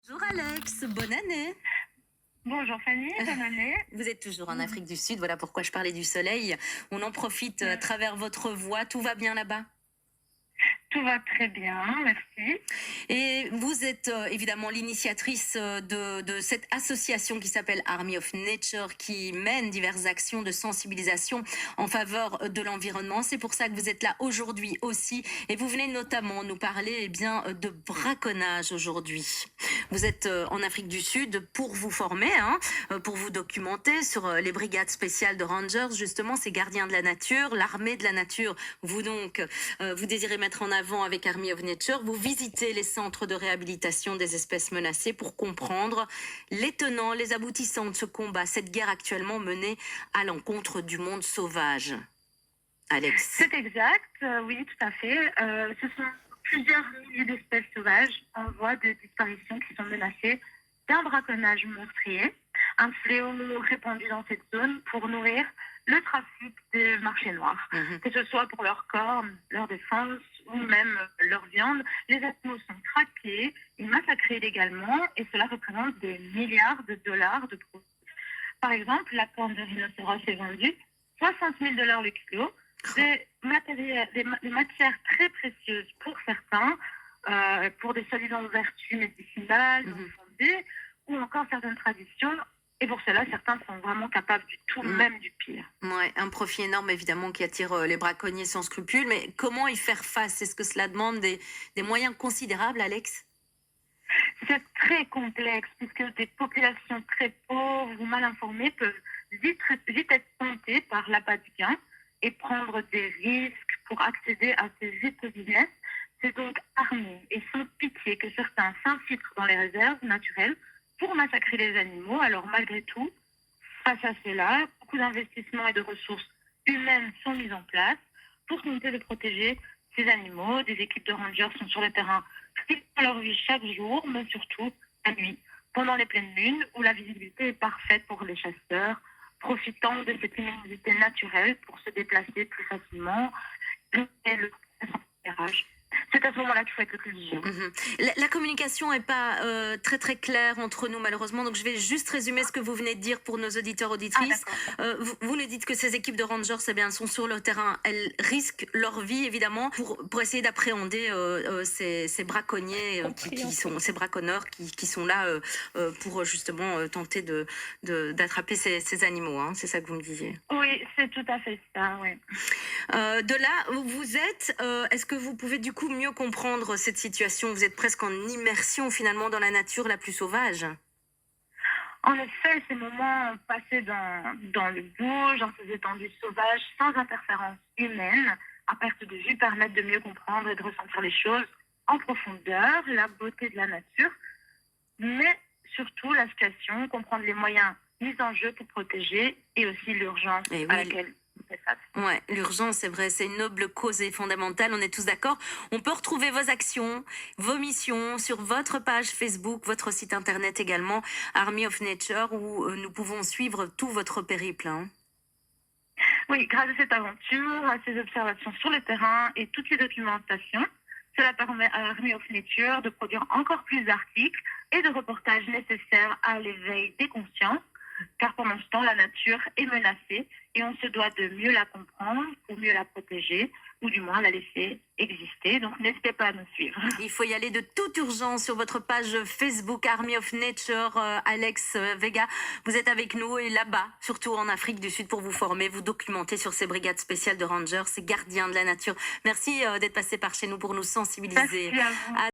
Bonjour Alex, bonne année. Bonjour Fanny, bonne année. Vous êtes toujours en Afrique du Sud, voilà pourquoi je parlais du soleil. On en profite à travers votre voix, tout va bien là-bas? Tout va très bien, merci. Et vous êtes évidemment l'initiatrice de cette association qui s'appelle Army of Nature, qui mène diverses actions de sensibilisation en faveur de l'environnement. C'est pour ça que vous êtes là aujourd'hui aussi. Et vous venez notamment nous parler de braconnage aujourd'hui. Vous êtes en Afrique du Sud pour vous former, pour vous documenter sur les brigades spéciales de Rangers, justement, ces gardiens de la nature, l'armée de la nature. Vous désirez mettre en avant avec Army of Nature, vous visitez les centres de réhabilitation des espèces menacées pour comprendre les tenants, les aboutissants de ce combat, cette guerre actuellement menée à l'encontre du monde sauvage. Alex. C'est exact, oui, tout à fait. Ce sont plusieurs milliers d'espèces sauvages en voie de disparition qui sont menacées d'un braconnage meurtrier, un fléau répandu dans cette zone pour nourrir le trafic des marchés noirs. Que ce soit pour leur corps, leur défense ou même leur viande, les animaux sont traqués et massacrés illégalement et cela représente des milliards de dollars de profit. Par exemple, la corne de rhinocéros est vendue 60 000 dollars le kilo, des matières très précieuses pour certains, pour des soi-disant vertus médicinales, fondées, ou encore certaines traditions. Et pour cela, certains sont vraiment capables du tout, même du pire. Ouais, un profit énorme évidemment qui attire les braconniers sans scrupules. Mais comment y faire face? Est-ce que cela demande des moyens considérables, Alex? C'est très complexe puisque des populations très pauvres ou mal informées peuvent vite être tentées par l'appât du gain et prendre des risques pour accéder à ces vite business. C'est donc armé et sans pitié que certains s'infiltrent dans les réserves naturelles pour massacrer les animaux. Alors malgré tout, face à cela, beaucoup d'investissements et de ressources humaines sont mis en place pour tenter de protéger ces animaux. Des équipes de rangers sont sur le terrain dans leur vie chaque jour, mais surtout la nuit, pendant les pleines lunes, où la visibilité est parfaite pour les chasseurs, profitant de cette immunité naturelle pour se déplacer plus facilement et le éclairage. C'est à ce moment-là qu'il faut être le plus vigilant. La communication n'est pas très très claire entre nous malheureusement, donc je vais juste résumer ce que vous venez de dire pour nos auditeurs auditrices. Vous nous dites que ces équipes de rangers, eh bien, elles sont sur le terrain, elles risquent leur vie évidemment pour essayer d'appréhender ces braconniers, ces braconneurs qui sont là pour justement tenter d'attraper ces animaux. C'est ça que vous me disiez. Oui, c'est tout à fait ça, oui. De là où vous êtes, est-ce que vous pouvez du coup mieux comprendre cette situation? Vous êtes presque en immersion finalement dans la nature la plus sauvage. En effet, ces moments passés dans le bouge, dans ces étendues sauvages, sans interférence humaine, à perte de vue, permettent de mieux comprendre et de ressentir les choses en profondeur, la beauté de la nature, mais surtout la situation, comprendre les moyens mis en jeu pour protéger et aussi l'urgence à laquelle on fait face. Ouais, l'urgence, c'est vrai, c'est une noble cause et fondamentale, on est tous d'accord. On peut retrouver vos actions, vos missions sur votre page Facebook, votre site internet également, Army of Nature, où nous pouvons suivre tout votre périple. Oui, grâce à cette aventure, à ces observations sur le terrain et toutes les documentations, cela permet à Army of Nature de produire encore plus d'articles et de reportages nécessaires à l'éveil des consciences, car pendant ce temps, la nature est menacée et on se doit de mieux la comprendre pour mieux la protéger, ou du moins la laisser exister. Donc n'hésitez pas à nous suivre. Il faut y aller de toute urgence sur votre page Facebook Army of Nature. Alex Vega, vous êtes avec nous et là-bas, surtout en Afrique du Sud, pour vous former, vous documenter sur ces brigades spéciales de rangers, ces gardiens de la nature. Merci d'être passé par chez nous pour nous sensibiliser. Merci à vous.